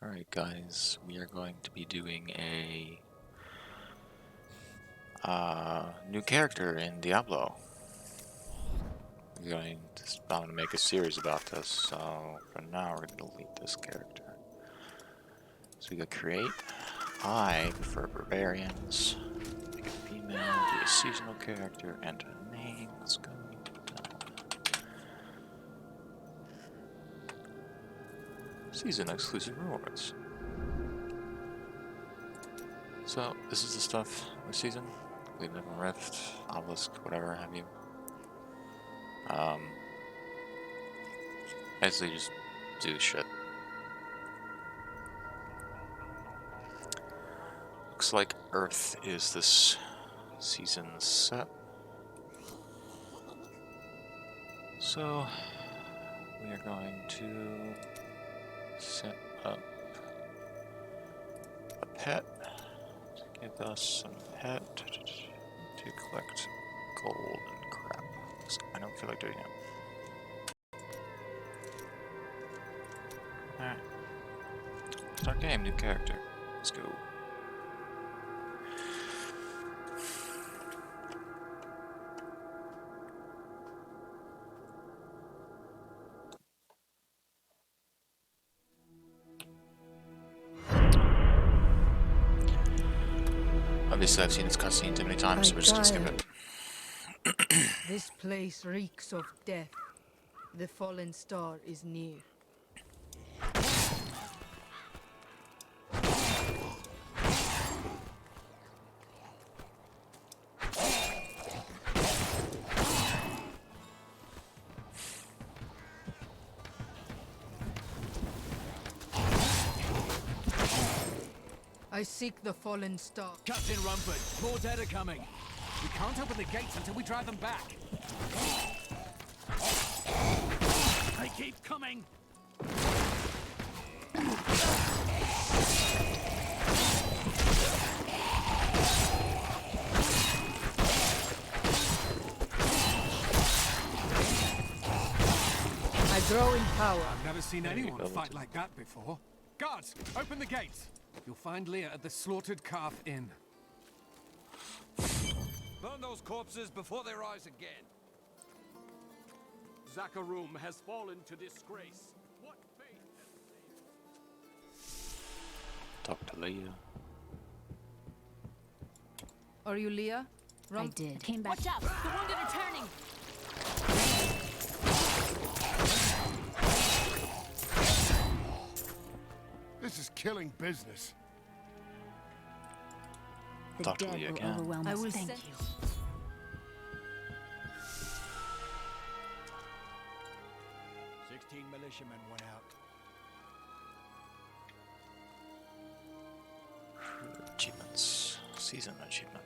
Alright guys, we are going to be doing a new character in Diablo. I'm going to make a series about this, so for now we're going to delete this character. So we go create. I prefer barbarians. Make it female, do a seasonal character, enter a name, let's go. Season exclusive rewards. So, this is the stuff this season. Leave it in Rift, Obelisk, whatever have you. Basically just do shit. Looks like Earth is this season's set. So, we are going to set up a pet. Give us some pet to collect gold and crap. I don't feel like doing it. Alright. Start game, new character. Let's go. Obviously, I've seen this cutscene too many times, so we're just gonna skip it. This place reeks of death. The fallen star is near. I seek the fallen star. Captain Rumford, more dead are coming. We can't open the gates until we drive them back. They keep coming. I grow in power. I've never seen anyone fight like that before. Guards, open the gates. You'll find Leah at the Slaughtered Calf Inn. Burn those corpses before they rise again. Zakharum has fallen to disgrace. What fate has Talk to Leah. Are you Leah? I did. Came back. Watch out! The wounded are turning! This is killing business. The Talk to dead Leah will again. overwhelm I us. will Thank send- you. Militiamen went out. Achievements. Season achievement.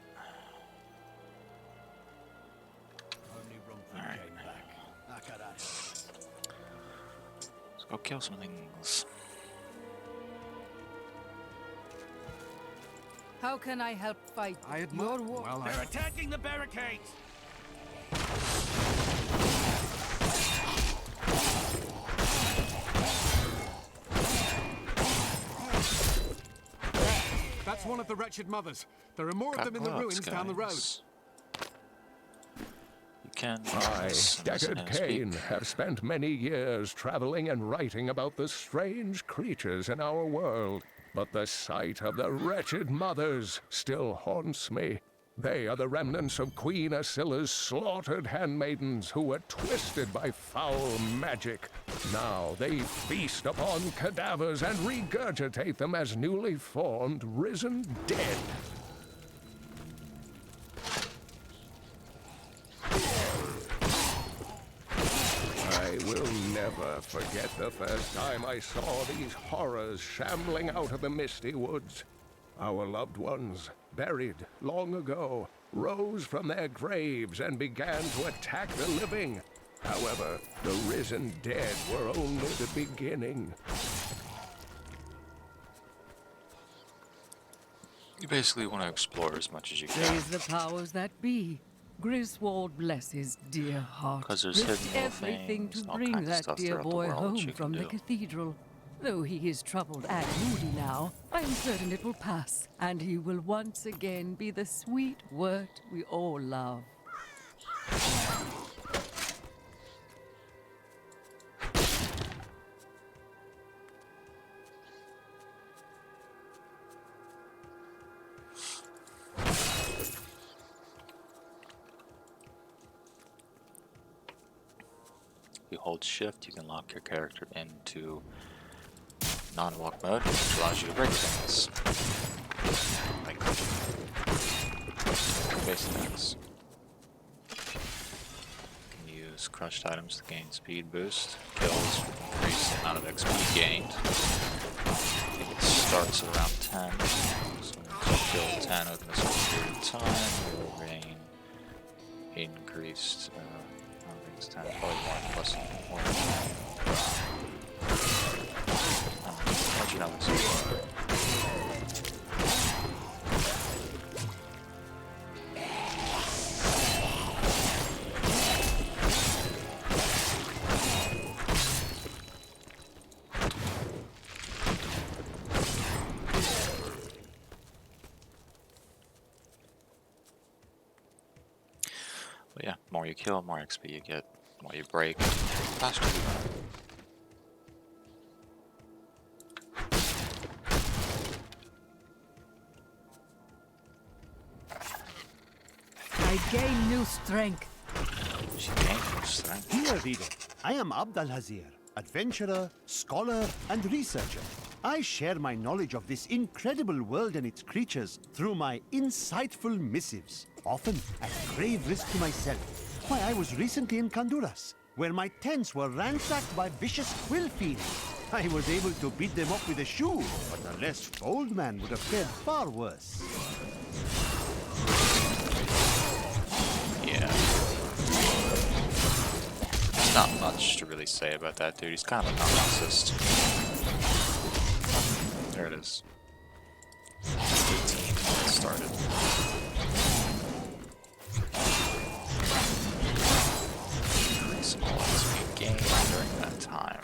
Only Rumford Alright. came back. Let's go kill some things. How can I help fight I your admire. war? Well, They're attacking the barricades! That's one of the wretched mothers. There are more of them in the ruins down the road. You can. I, listen Deckard and Cain, speak. have spent many years traveling and writing about the strange creatures in our world. But the sight of the wretched mothers still haunts me. They are the remnants of Queen Asilla's slaughtered handmaidens who were twisted by foul magic. Now they feast upon cadavers and regurgitate them as newly formed, risen dead. I will never forget the first time I saw these horrors shambling out of the misty woods. Our loved ones, buried long ago, rose from their graves and began to attack the living. However, the risen dead were only the beginning. You basically want to explore as much as you can. Praise the powers that be. Griswold bless his dear heart. 'Cause there's Risked hidden little everything things to and all bring kinds of that stuff dear throughout the boy world that home you can from the do. cathedral. Though he is troubled and moody now, I am certain it will pass, and he will once again be the sweet wort we all love. You hold shift, you can lock your character into non-walk mode, which allows you to break things. Like base attacks. You can use crushed items to gain speed boost. Kills increase the amount of XP gained. I think it starts at around 10. So when you kill 10 within a certain period of time, you will gain increased. I don't think it's 10, probably more plus more than 10. How'd you know this? But yeah, more you kill, more XP you get. More you break, faster you run. I gain new strength. She gained her strength. Dear reader, I am Abd al-Hazir, adventurer, scholar, and researcher. I share my knowledge of this incredible world and its creatures through my insightful missives, often at grave risk to myself. Why, I was recently in Honduras, where my tents were ransacked by vicious quill fiends. I was able to beat them up with a shoe, but a less bold man would have fared far worse. Yeah. There's not much to really say about that dude. He's kind of a narcissist. There it is. 18 when it started. Increase all XP gained during that time.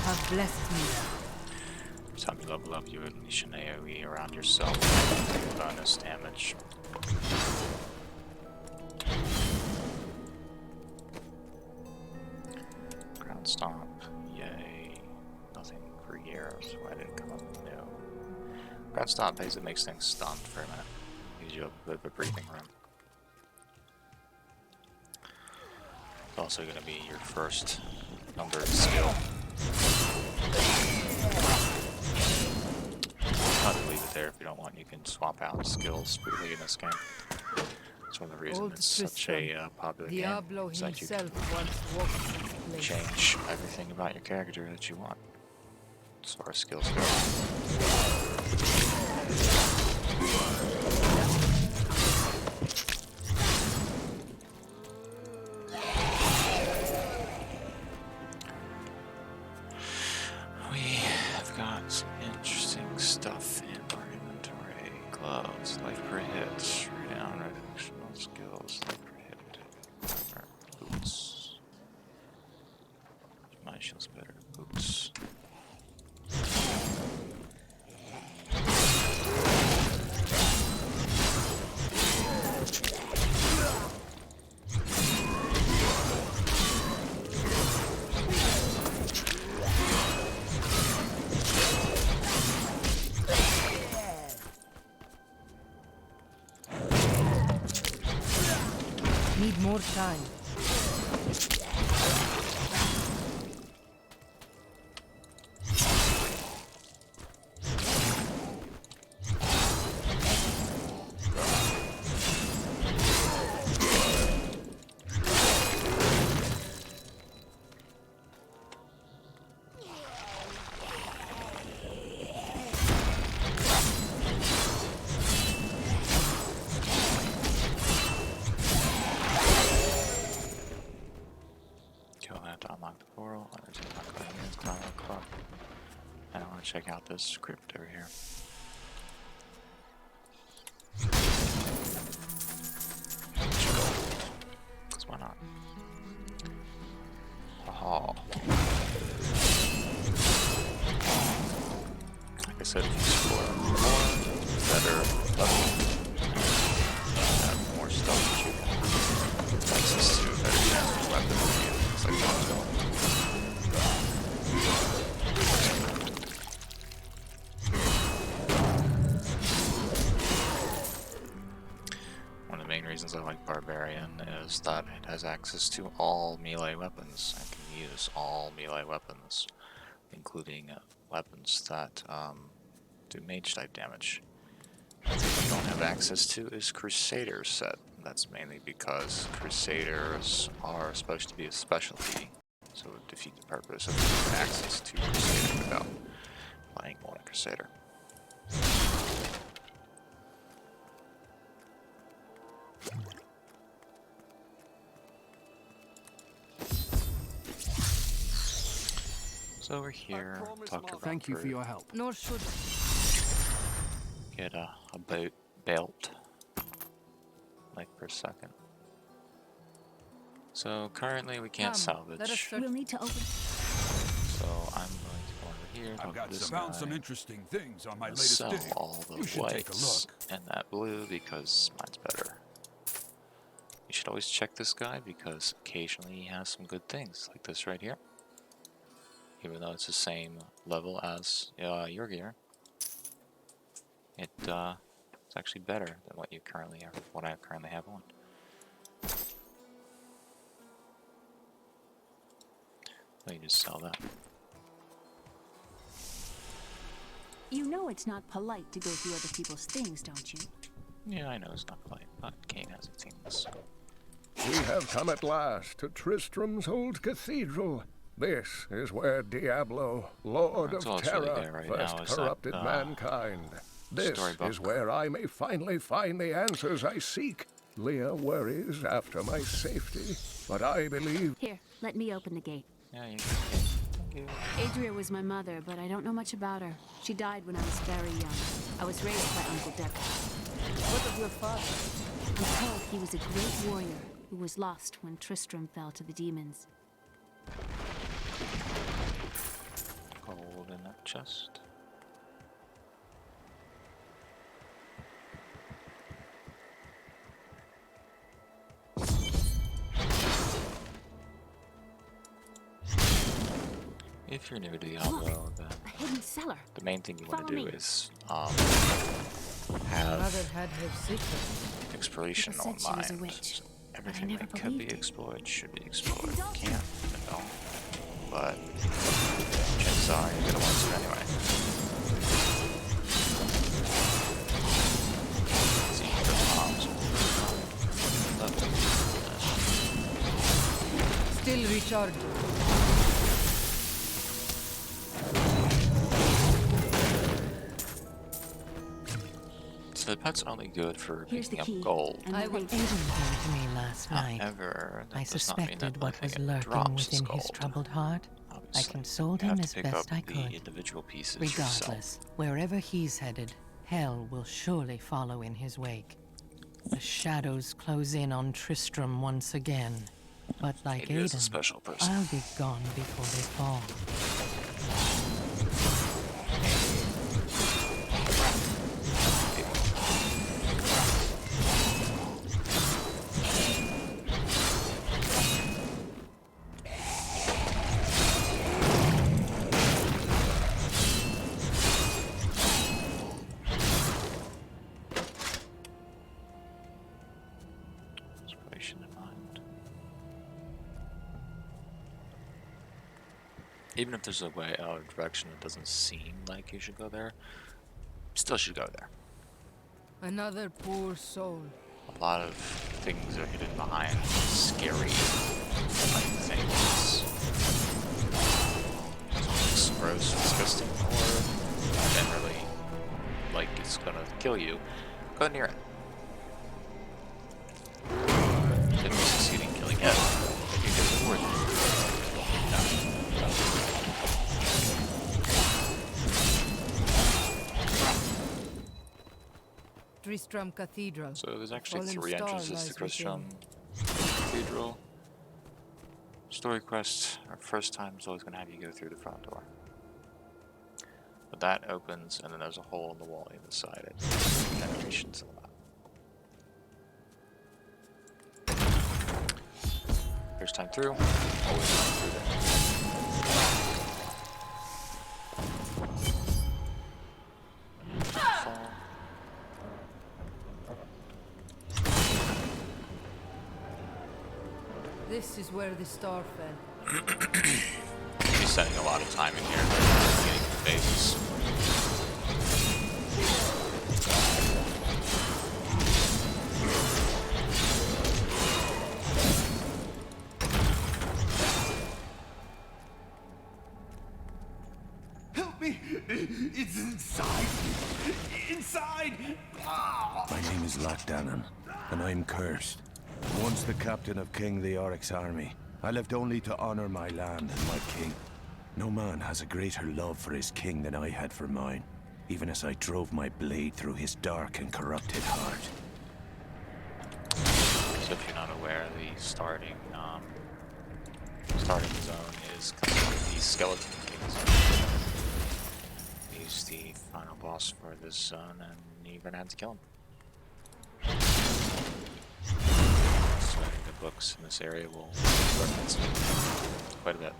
Have blessed me. Every time you level up, you unleash an AoE around yourself. Bonus damage. Ground stomp. Yay. Nothing for years. Why did it come up new? Ground stomp basically makes things stunned for a minute. Gives you a bit of a breathing room. It's also going to be your first numbered skill. I'll leave it there if you don't want. You can swap out skills freely in this game. That's one of the reasons Old it's such a popular Diablo game. Is that you himself once walked this can place. change everything about your character that you want as far as skills go. We have got some interesting stuff in our inventory. Gloves, life per hit, renown, additional skills, life per hit. Alright, boots. My shield's better. Boots. Need more time. check out this crypt over here. Because why not? Oh. Like I said, if you explore more, better level, have more stuff that you can access to, better damage weapons, things like that. One of the main reasons I like Barbarian is that it has access to all melee weapons. I can use all melee weapons, including weapons that do mage type damage. What I don't have access to is Crusader set. That's mainly because Crusaders are supposed to be a specialty, so it would defeat the purpose of having access to Crusader without playing one Crusader. So we're here, talk to Thank you for your help. Nor should get a boat belt, like per second. So currently we can't salvage. let us search. We'll need to open. So I'm going to go over here, talk I've got to this found guy, some interesting things on my and latest sell dig. all the You should take a whites look. and that blue because mine's better. You should always check this guy because occasionally he has some good things, like this right here. Even though it's the same level as your gear, it's actually better than what you currently have, what I currently have on. So you just sell that. You know it's not polite to go through other people's things, don't you? Yeah, I know it's not polite, but Kane hasn't seen this. We have come at last to Tristram's old cathedral. This is where Diablo, Lord That's of all that's really Terror, there right first now is that, corrupted mankind. This storybook. is where I may finally find the answers I seek. Leah worries after my safety, but I believe... Here, let me open the gate. Yeah, you can. Thank you. Adria was my mother, but I don't know much about her. She died when I was very young. I was raised by Uncle Deckard. What of your father? I'm told he was a great warrior who was lost when Tristram fell to the demons. Gold in that chest. If you're new to Diablo, then A hidden cellar. the main thing you want Follow to do me. is Mother have had her secrets. exploration People on said she was a mind. witch, Everything never that could be believed it. explored should be explored. You can't, you know. But chances are you're gonna want to anyway. See, the bombs. Still recharged. So the pet's only good for Here's the picking key. up gold. And I the will- link. Aiden came to me last night. However, that I does not mean that suspected what was everything it lurking drops is within his gold. troubled heart. I Obviously, consoled you have him to as pick best up I the could. individual pieces yourself. Regardless, wherever he's headed, hell will surely follow in his wake. The shadows close in on Tristram once again. But like Maybe he's a Aiden, special person. I'll be gone before they fall. Inspiration in mind. Even if there's a way out of direction that doesn't seem like you should go there, still should go there. Another poor soul. A lot of things are hidden behind scary like things. It's gross, disgusting, or generally like it's gonna kill you. Go near it. If you succeed in killing it, then you get rewarded. Tristram Cathedral. So there's actually Fallen 3 Star entrances to lies Tristram within. Cathedral. Story quest, our first time is always going to have you go through the front door. But that opens, and then there's a hole in the wall either side it. Generations allowed. First time through, always going through there. Fall. This is where the star fell. He's spending a lot of time in here getting the phases. Help me! It's inside! Inside! Ah! My name is Lochdannon, and I'm cursed. Once the captain of King Leoric's army, I lived only to honor my land and my king. No man has a greater love for his king than I had for mine, even as I drove my blade through his dark and corrupted heart. So if you're not aware, the starting zone is the Skeleton King zone. He's the final boss for this zone, and you're gonna have to kill him. So I think the books in this area will reference it quite a bit.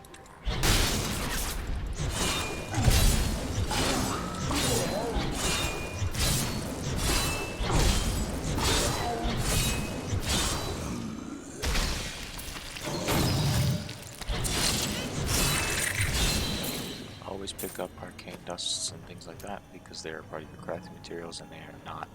Always pick up arcane dusts and things like that because they're part of your crafting materials and they are not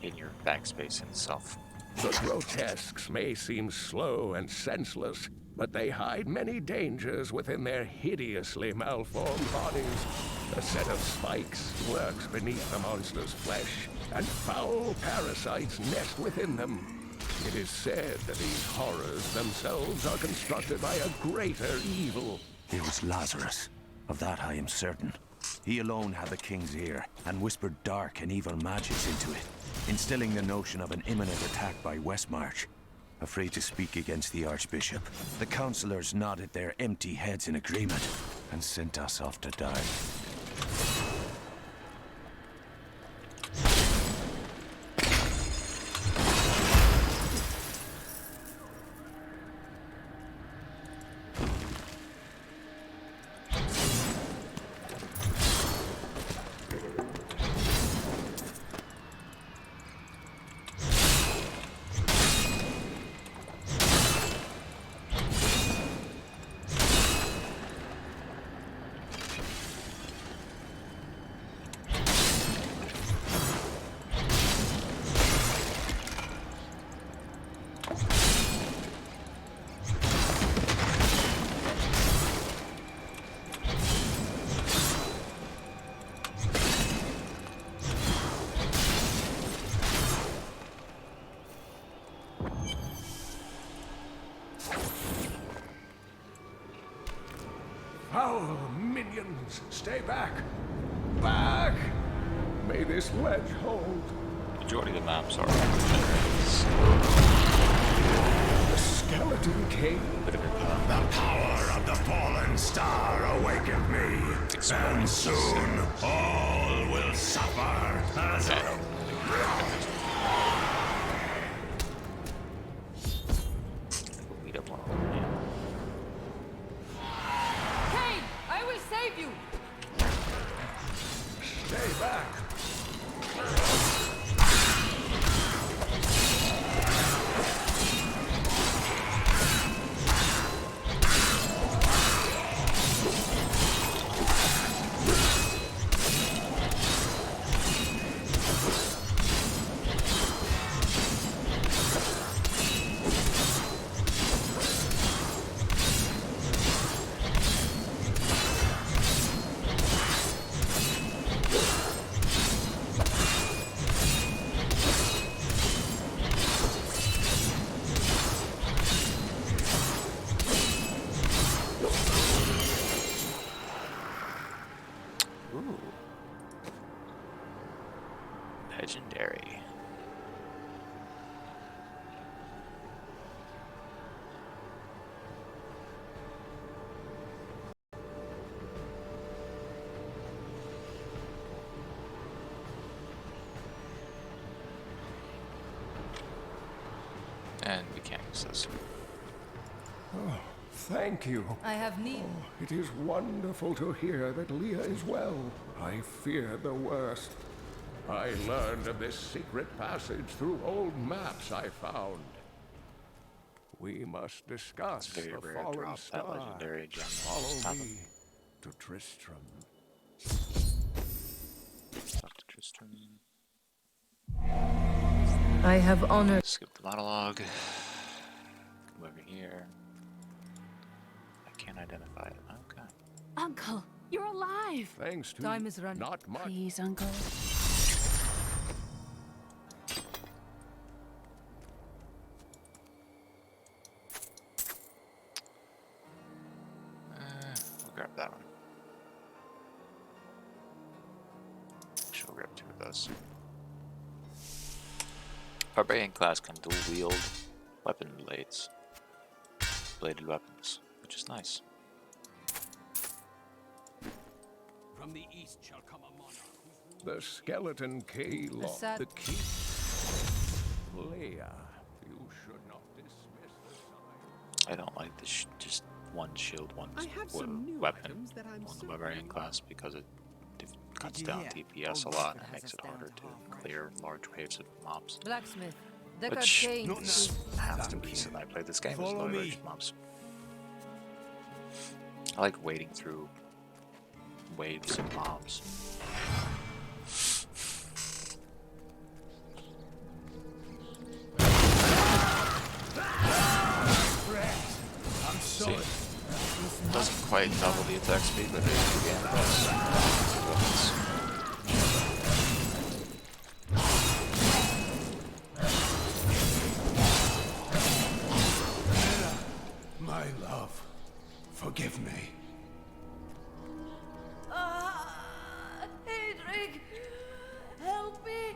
in your backspace in itself. The grotesques may seem slow and senseless, but they hide many dangers within their hideously malformed bodies. A set of spikes lurks beneath the monster's flesh, and foul parasites nest within them. It is said that these horrors themselves are constructed by a greater evil. It was Lazarus. Of that I am certain. He alone had the king's ear, and whispered dark and evil magics into it, instilling the notion of an imminent attack by Westmarch. Afraid to speak against the Archbishop, the councillors nodded their empty heads in agreement, and sent us off to die. Foul minions, stay back! Back! May this ledge hold. Majority of the maps are The Skeleton King? The power of the fallen star awakened me, and soon all will suffer as beat up on them, yeah. Cain, I will save you! Stay back! legendary. And we can't use this. Oh, thank you. I have need. Oh, it is wonderful to hear that Leah is well. I feared the worst. I learned of this secret passage through old maps I found. We must discuss It's very the rare to fallen drop star. that legendary gem. Follow me to Tristram. Talk to Tristram. I have honor. Skip the monologue. Come over here. I can't identify it. Okay. Uncle, you're alive! Thanks to Time is running. not much. Please, Uncle. We'll grab that one. She'll grab 2 of those. Barbarian class can dual wield weapon blades, bladed weapons, which is nice. From the east shall come a monarch. The skeleton K-Law. sad- The key. Leia, you should not dismiss the sign. I don't like this just one shield, one I have some new weapon items that I'm on the certain barbarian you class because it cuts you down hear? DPS a Old lot Westford and has makes us it down harder to to half clear large waves of mobs. Blacksmith. Deckard Which Kane. has to be since I played this game as Follow low me. range mobs. I like wading through waves of mobs. I'm See, sorry. doesn't quite double the attack speed, but it is again plus. My love, forgive me. Hedrig, help me!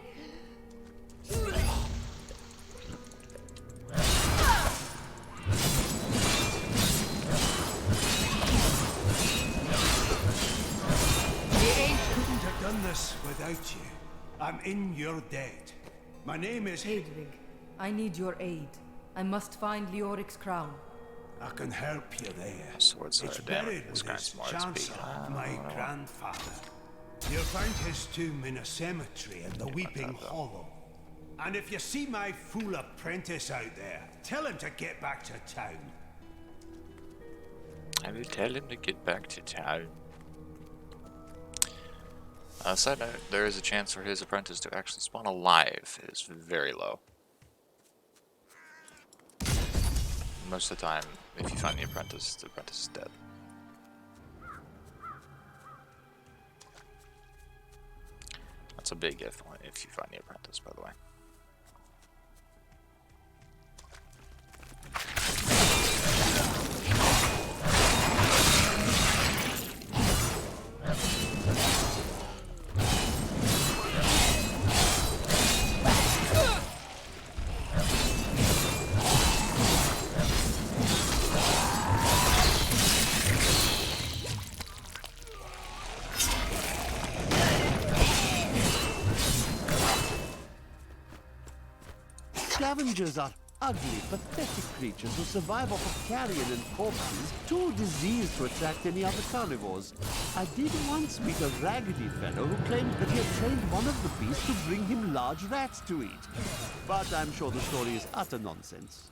Couldn't have done this without you. I'm in your debt. My name is Hedrig, I need your aid. I must find Leoric's crown. I can help you there. Swords It's are damage. buried This with guy's his more XP. chancellor, my grandfather. You'll find his tomb in a cemetery in the Weeping Hollow. And if you see my fool apprentice out there, tell him to get back to town. I will tell him to get back to town. Side note, there is a chance for his apprentice to actually spawn alive. It is very low. Most of the time, if you find the apprentice is dead. That's a big if you find the apprentice, by the way. Scavengers are ugly, pathetic creatures who survive off of carrion and corpses, too diseased to attract any other carnivores. I did once meet a raggedy fellow who claimed that he had trained one of the beasts to bring him large rats to eat. But I'm sure the story is utter nonsense.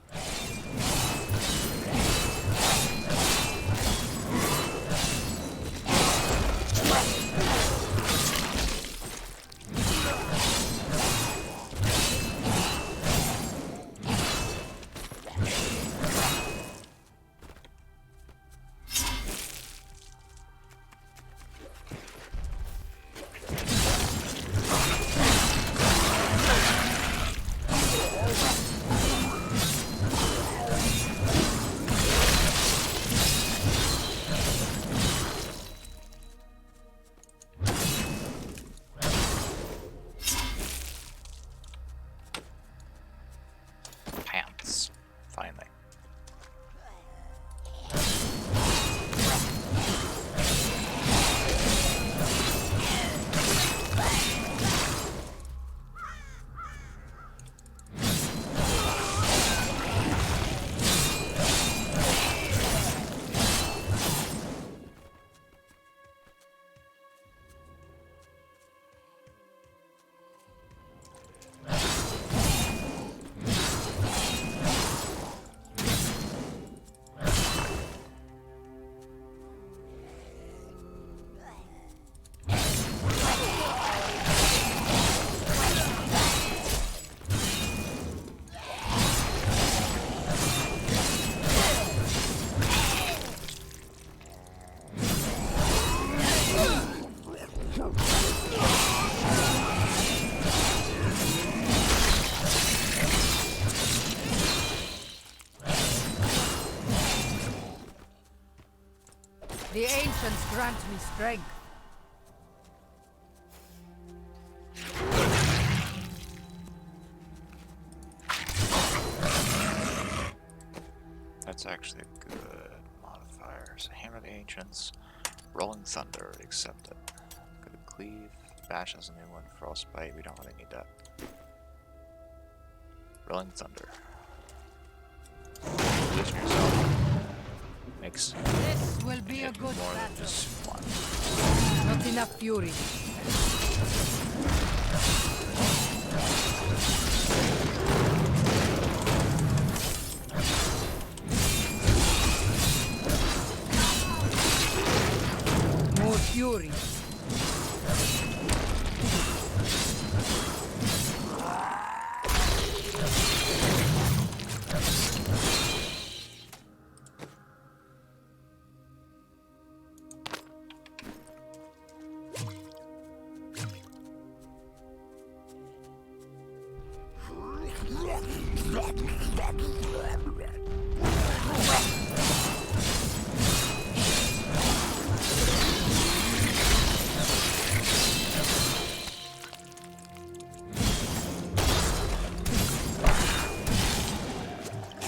The ancients grant me strength. That's actually a good modifier. So Hammer the Ancients, Rolling Thunder, accept it. Good Cleave, Bash has a new one, Frostbite, we don't really need that. Rolling Thunder. Position yourself. Makes This will be a it good more than battle. just fun. Not enough fury. More fury.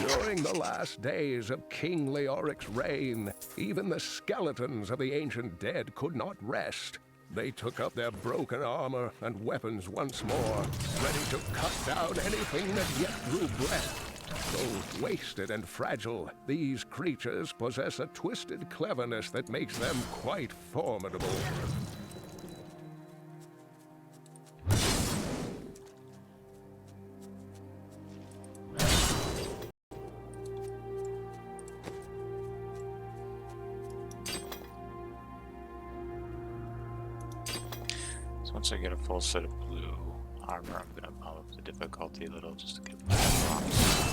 During the last days of King Leoric's reign, even the skeletons of the ancient dead could not rest. They took up their broken armor and weapons once more, ready to cut down anything that yet drew breath. Though wasted and fragile, these creatures possess a twisted cleverness that makes them quite formidable. So once I get a full set of blue armor, I'm gonna bump up the difficulty a little just to get more drops.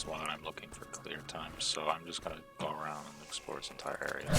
While I'm looking for clear time, so I'm just gonna go around and explore this entire area.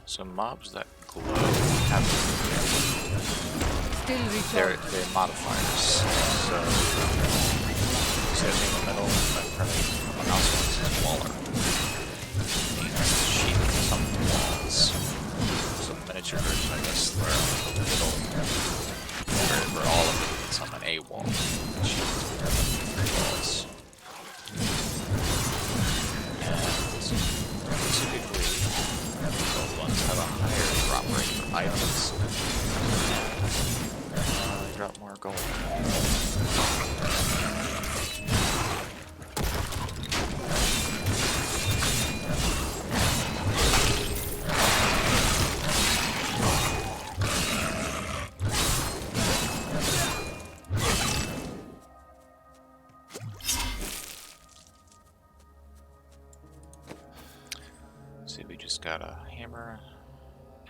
So mobs that glow have they're modifiers. So in the middle, but everyone else is smaller. Means sheep some walls. So miniature version, I guess, where the middle, where all of it is on an A wall. Sheep walls. items. Drop more gold. See, we just got a hammer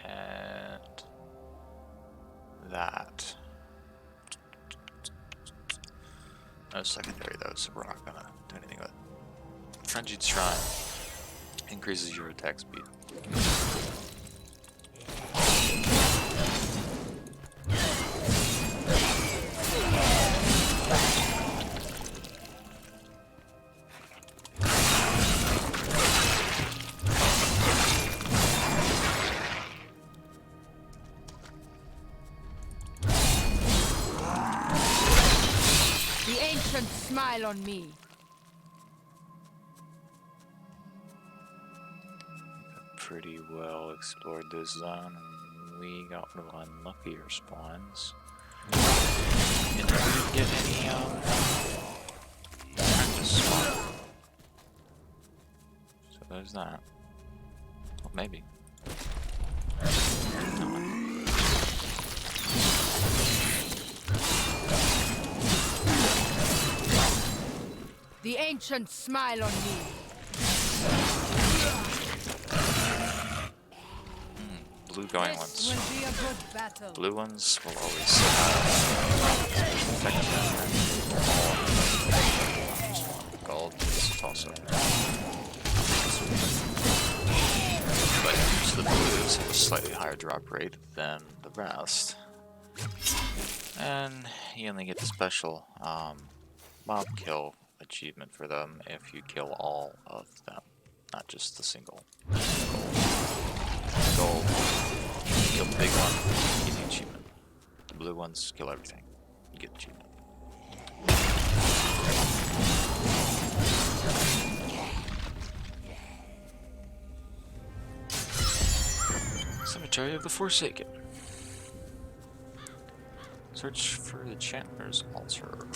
and that. No secondary though, so we're not gonna do anything with it. Frenzied Shrine increases your attack speed. Smile on me. Pretty well explored this zone, and we got one of the unluckier spawns. And we didn't get any practice spawn. So there's that. Well, maybe. The ancients smile on me. Blue going This ones. will be a good battle. Blue ones will always gold is also. But use the blues have a slightly higher drop rate than the rest. And you only get the special mob kill achievement for them if you kill all of them, not just the single gold. You kill the big one, you get the achievement. The blue ones kill everything, you get the achievement. Cemetery of the Forsaken. Search for the Chandler's altar.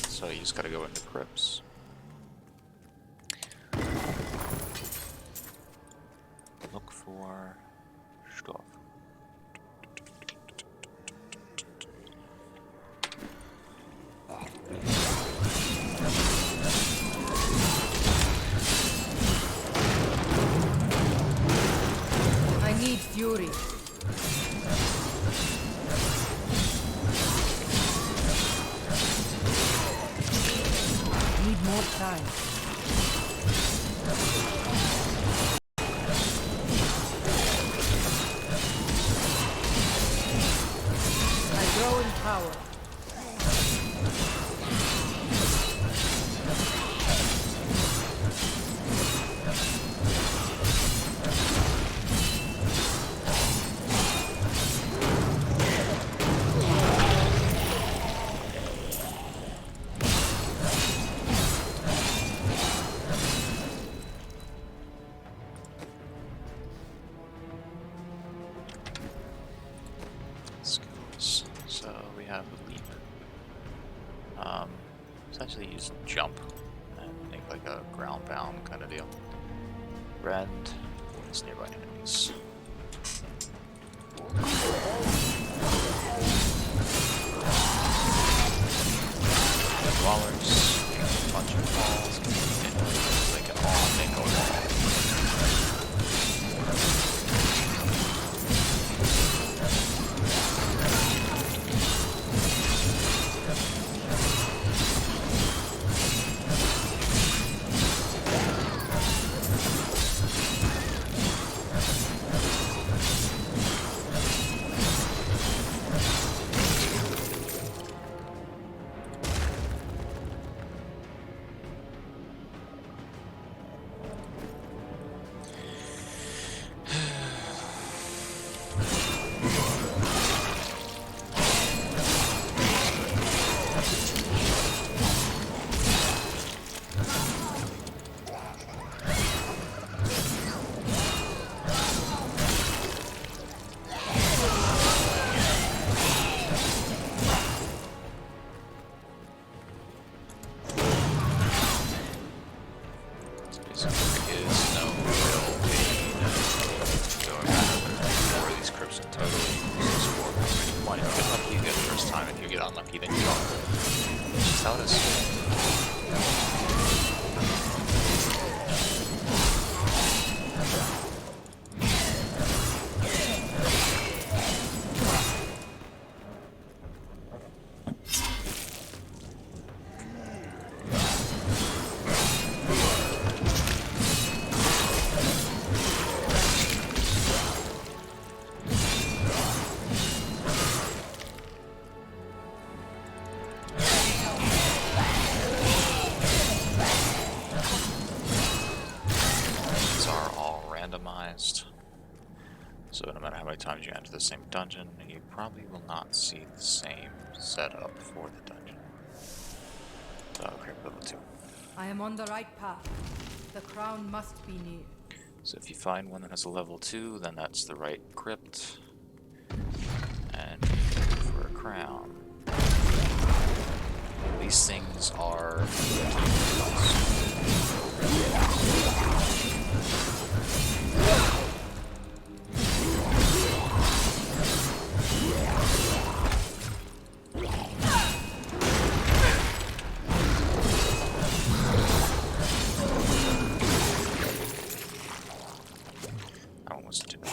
So you just gotta go into crypts. Look for stuff. I need fury. Need more time. I grow in power. Skills. So we have the leap. Essentially use jump and make like a ground bound kind of deal. Rend is nearby enemies. Dwellers, a bunch of walls, and they can all make a wall. point. If you get lucky, you get it first time. If you get unlucky, then you don't. That's just how it is. So no matter how many times you enter the same dungeon, you probably will not see the same setup for the dungeon. Okay, level 2. I am on the right path. The crown must be near. So if you find one that has a level 2, then that's the right crypt. And for a crown. These things are...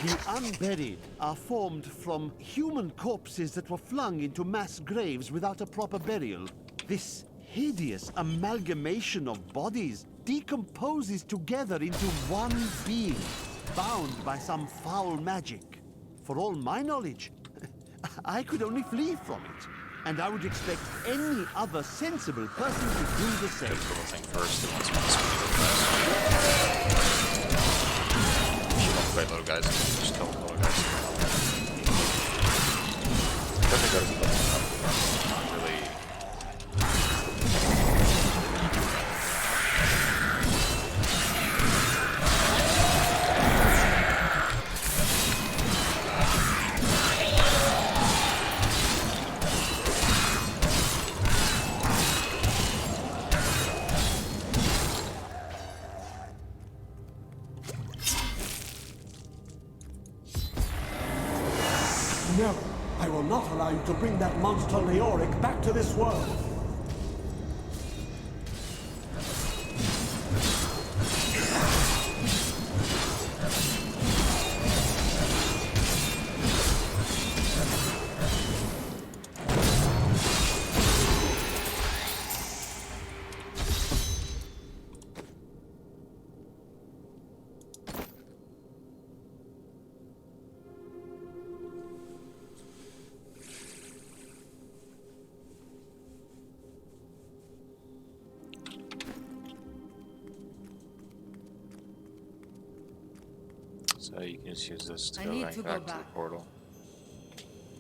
The unburied are formed from human corpses that were flung into mass graves without a proper burial. This hideous amalgamation of bodies decomposes together into one being, bound by some foul magic. For all my knowledge, I could only flee from it. And I would expect any other sensible person to do the same. Thing first, it wants fight little guys, just kill the little guys. Definitely gotta be leveling up. Not really. No, I will not allow you to bring that monster Leoric back to this world. So you can just use this to I go need right to back go to the back. portal.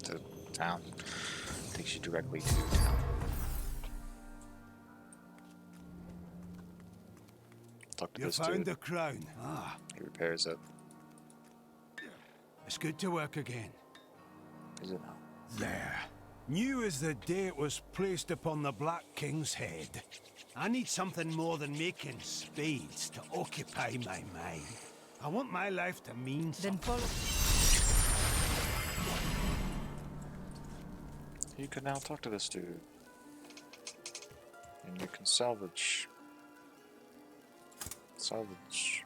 To town. Takes you directly to town. Talk to You this found dude. the crown. Ah, He repairs it. it's good to work again. Is it now? There. New as the day it was placed upon the Black King's head. I need something more than making spades to occupy my mind. I want my life to mean something. Then follow. You can now talk to this dude. And you can salvage. Salvage.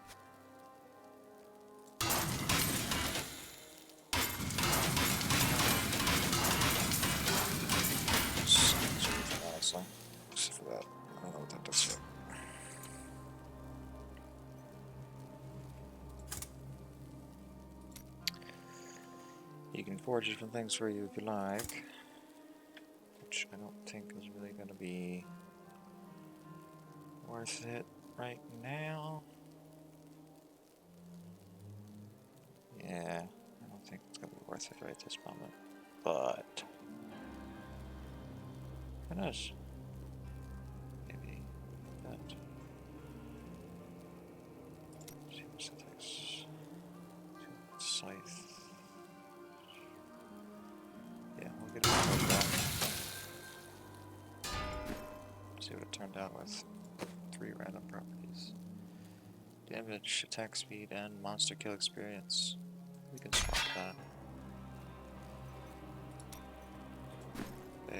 Honestly. Except for that. I don't know what that does yet. You can forge different things for you if you like. Which I don't think is really going to be worth it right now. Yeah, I don't think it's going to be worth it right this moment. But who knows? Maybe that. See what's the text. Scythe. Yeah, we'll get it back. See what it turned out with. 3 random properties. Damage, attack speed, and monster kill experience. We can swap that.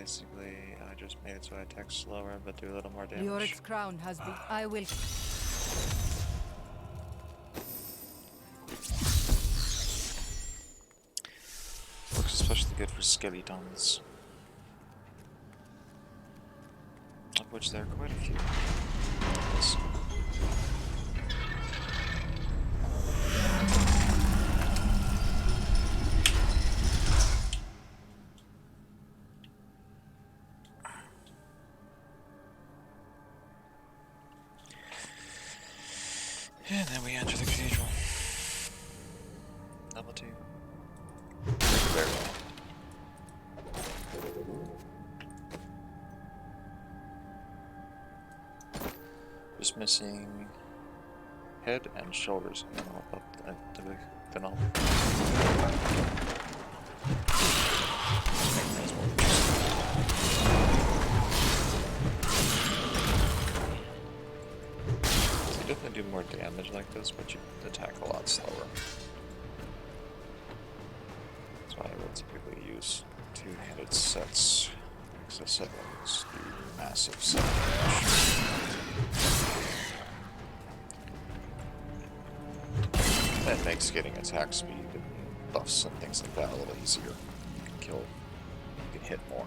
basically, I just made it so I attack slower, but do a little more damage. Leoric's crown has been. I will. Works especially good for skeletons, of which there are quite a few. Yes. And then we enter the cathedral. Level 2. Very well. Just missing head and shoulders, and then I'll up then I'll. You definitely do more damage like this, but you attack a lot slower. That's why I would typically use two-handed sets, because the siblings do massive set damage. That makes getting attack speed and buffs and things like that a little easier. You can kill, you can hit more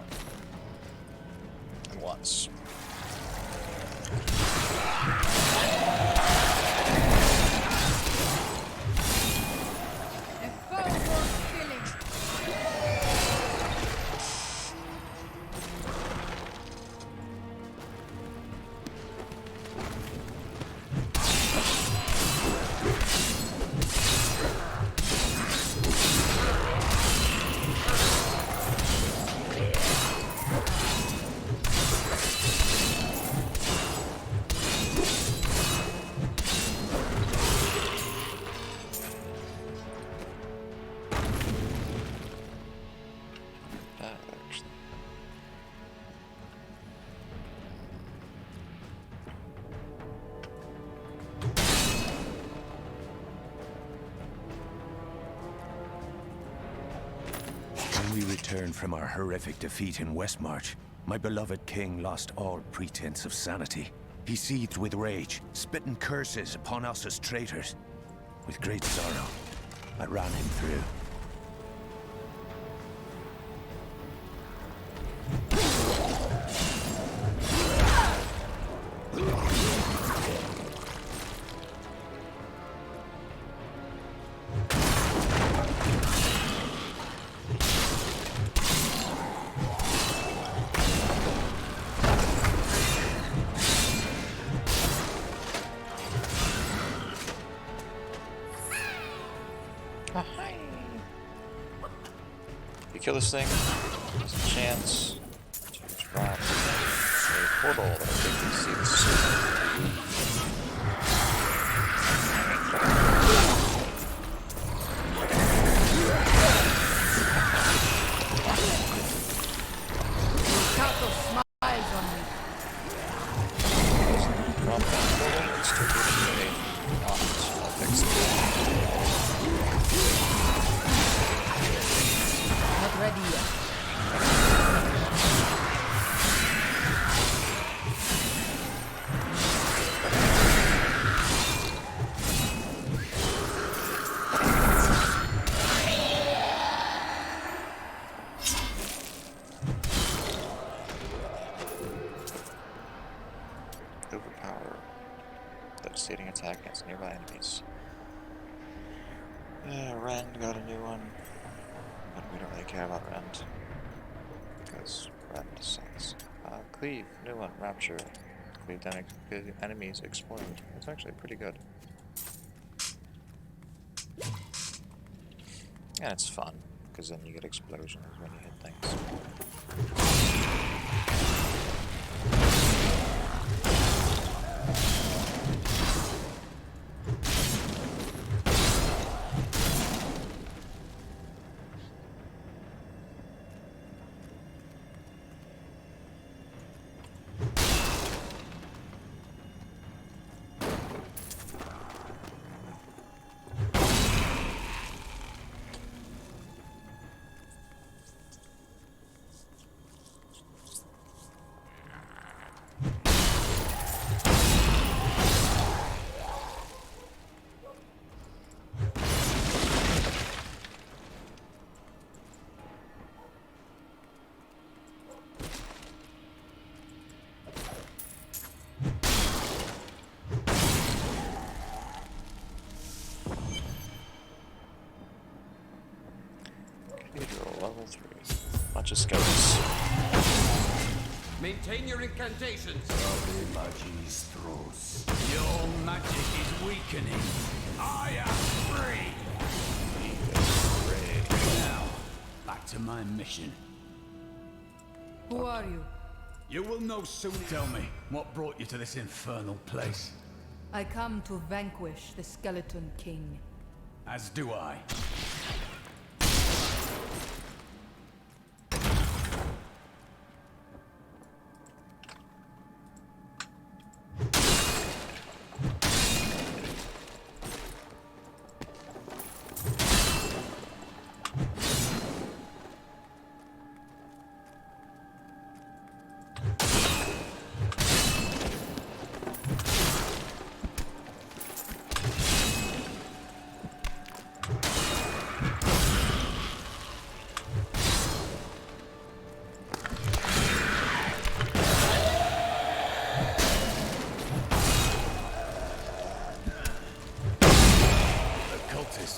than once. When we returned from our horrific defeat in Westmarch, my beloved king lost all pretense of sanity. He seethed with rage, spitting curses upon us as traitors. With great sorrow, I ran him through. If you kill this thing, there's a chance to drop a portal that I think you see this. Castle smiles on me. Drop that portal, it's still good. I'll fix it. Not ready yet. Overpower. Devastating attack against nearby enemies. Rend got a new one. But we don't really care about Rend. Because Rend sucks. Cleave, new one, Rapture. Cleave enemies explode. It's actually pretty good. And it's fun, because then you get explosions when you hit things. level 3. Bunch of skeletons. Maintain your incantations. Your magic is weakening. I am free. Now, back to my mission. Who are you? You will know soon. Tell me, what brought you to this infernal place? I come to vanquish the Skeleton King. As do I.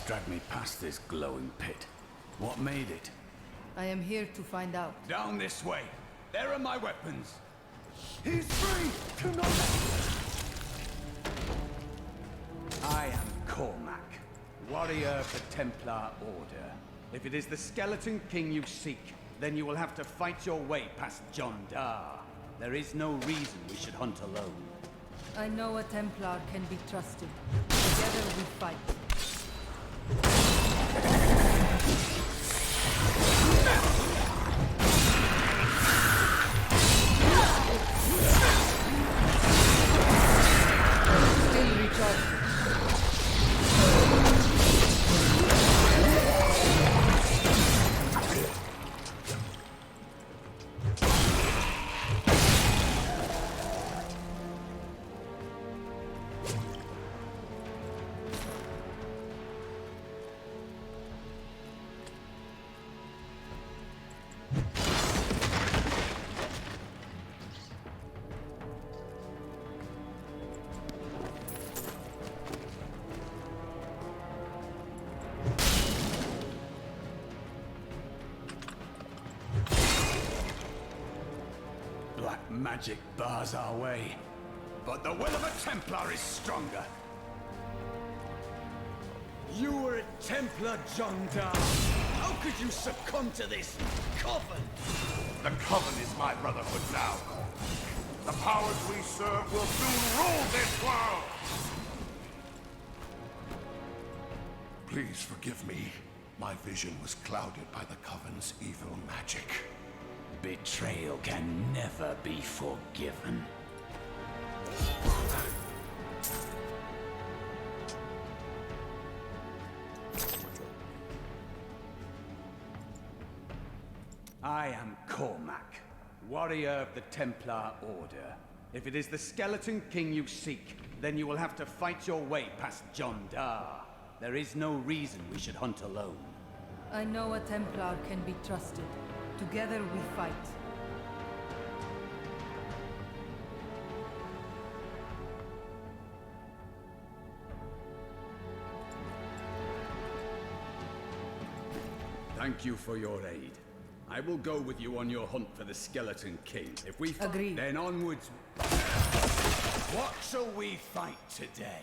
Dragged me past this glowing pit. What made it? I am here to find out. Down this way. There are my weapons. He's free! Do not I am Cormac, warrior of the Templar Order. If it is the Skeleton King you seek, then you will have to fight your way past John Dar. There is no reason we should hunt alone. I know a Templar can be trusted. Together we fight. Still recharging. Black magic bars our way, but the will of a Templar is stronger. You were a Templar, John Dar. How could you succumb to this coven? The Coven is my brotherhood now. The powers we serve will soon rule this world! Please forgive me. My vision was clouded by the Coven's evil magic. Betrayal can never be forgiven. I am Cormac, warrior of the Templar Order. If it is the Skeleton King you seek, then you will have to fight your way past John Dar. There is no reason we should hunt alone. I know a Templar can be trusted. Together we fight. Thank you for your aid. I will go with you on your hunt for the Skeleton King. If we fight, Agreed. then onwards. What shall we fight today?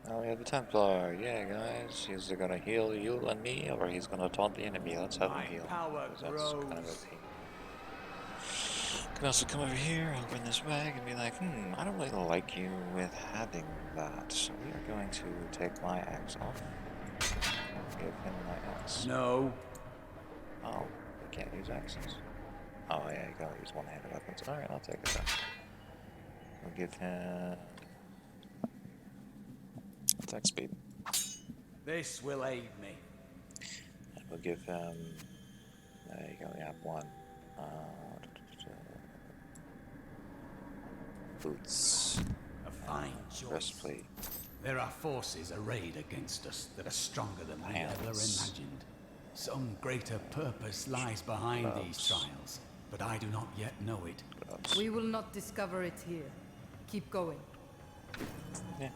Now we have the Templar. Yeah, guys. He's either gonna heal you and me, or he's gonna taunt the enemy. Let's have him heal. Power That's kind of a thing. Can also come over here, open this bag, and be like, I don't really like you with having that. So we are going to take my axe off. Give him my axe. No. Oh, we can't use axes. Oh yeah, you gotta use one-handed weapons. Alright, I'll take it then. We'll give him attack speed. This will aid me. And we'll give him, there you go, we have one. Boots. A fine choice. Breastplate. There are forces arrayed against us that are stronger than we ever imagined. Some greater purpose lies behind these trials, but I do not yet know it. We will not discover it here. Keep going. Yeah.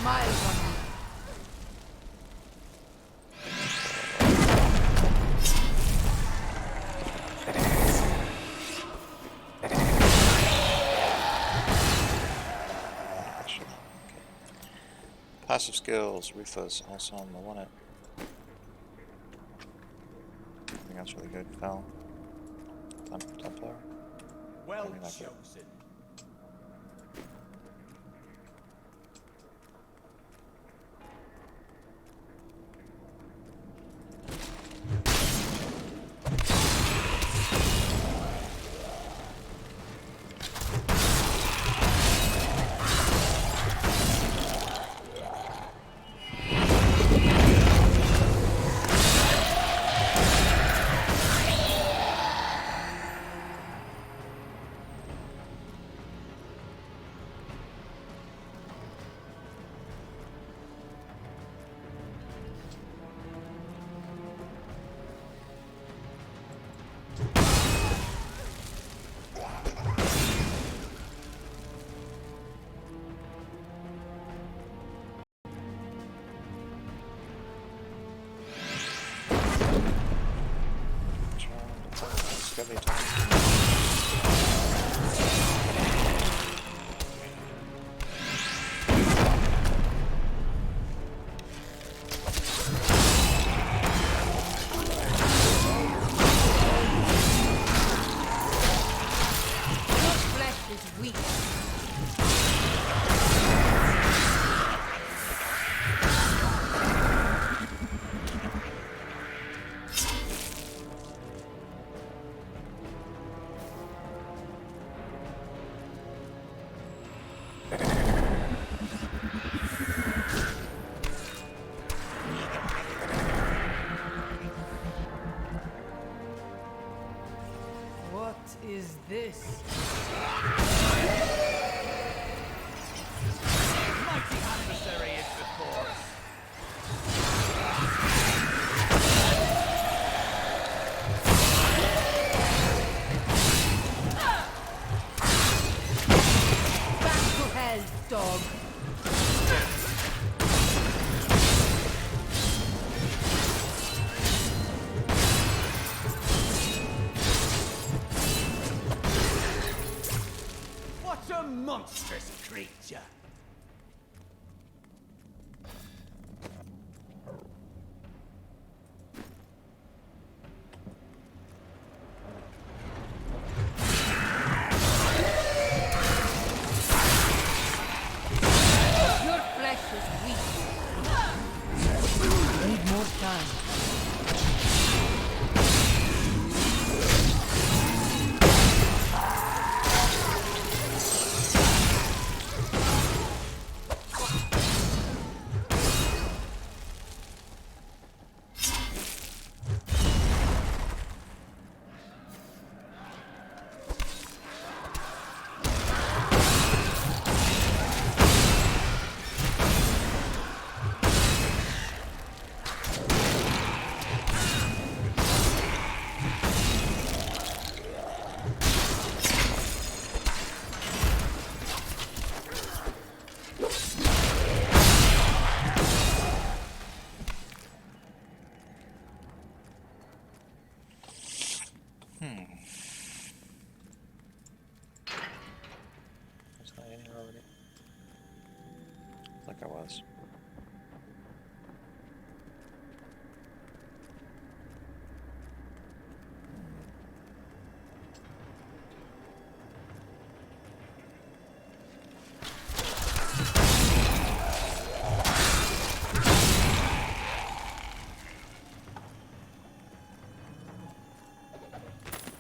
smiles on me. Passive skills, Rufus, awesome, I want it. I think that's really good. Fell. Templar. Well Like chosen. Give me time. Your flesh is weak. What is this? Mighty adversary is before us. Back to hell, dog. What a monstrous creature! Your flesh is weak. Need more time. Was I in here already? Like I was.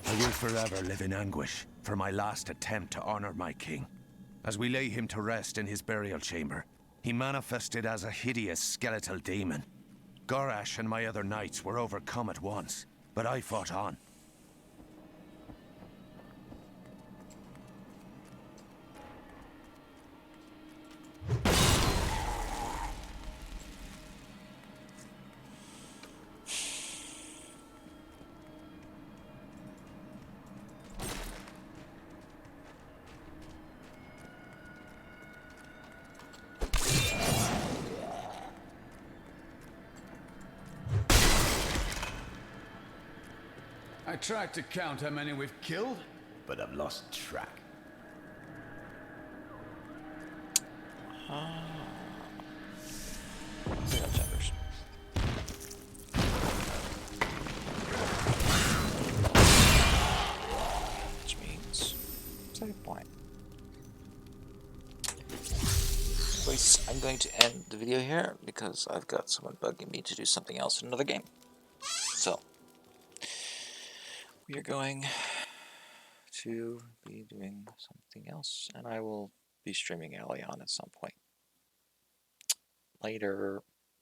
I will forever live in anguish for my last attempt to honor my king. As we lay him to rest in his burial chamber, he manifested as a hideous skeletal demon. Gorash and my other knights were overcome at once, but I fought on. I tried to count how many we've killed, but I've lost track. Genders. Which means save point. Anyways, I'm going to end the video here because I've got someone bugging me to do something else in another game. So we are going to be doing something else, and I will be streaming Allion at some point. Later.